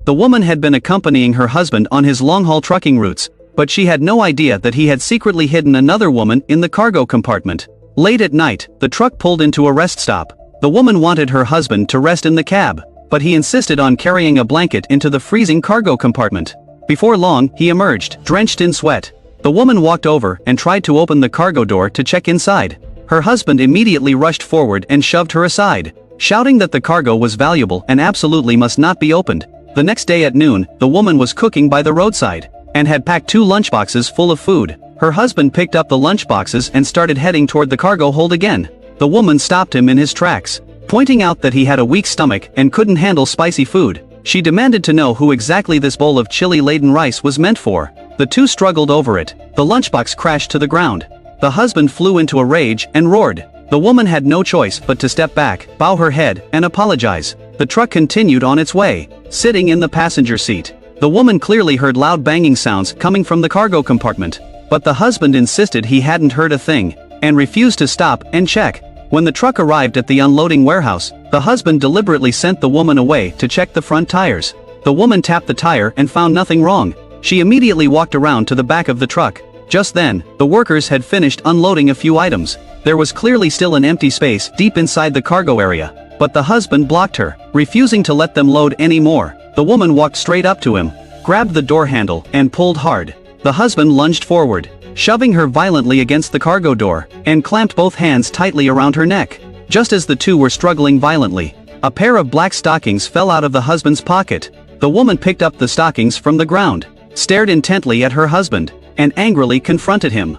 The woman had been accompanying her husband on his long-haul trucking routes, but she had no idea that he had secretly hidden another woman in the cargo compartment. Late at night, the truck pulled into a rest stop. The woman wanted her husband to rest in the cab, but he insisted on carrying a blanket into the freezing cargo compartment. Before long, he emerged, drenched in sweat. The woman walked over and tried to open the cargo door to check inside. Her husband immediately rushed forward and shoved her aside, shouting that the cargo was valuable and absolutely must not be opened. The next day at noon, the woman was cooking by the roadside and had packed 2 lunchboxes full of food. Her husband picked up the lunchboxes and started heading toward the cargo hold again. The woman stopped him in his tracks, pointing out that he had a weak stomach and couldn't handle spicy food. She demanded to know who exactly this bowl of chili-laden rice was meant for. The two struggled over it. The lunchbox crashed to the ground. The husband flew into a rage and roared. The woman had no choice but to step back, bow her head, and apologize. The truck continued on its way. Sitting in the passenger seat, the woman clearly heard loud banging sounds coming from the cargo compartment. But the husband insisted he hadn't heard a thing, and refused to stop and check. When the truck arrived at the unloading warehouse, the husband deliberately sent the woman away to check the front tires. The woman tapped the tire and found nothing wrong. She immediately walked around to the back of the truck. Just then, the workers had finished unloading a few items. There was clearly still an empty space deep inside the cargo area, but the husband blocked her, refusing to let them load any more. The woman walked straight up to him, grabbed the door handle, and pulled hard. The husband lunged forward, shoving her violently against the cargo door, and clamped both hands tightly around her neck. Just as the two were struggling violently, a pair of black stockings fell out of the husband's pocket. The woman picked up the stockings from the ground, stared intently at her husband, and angrily confronted him.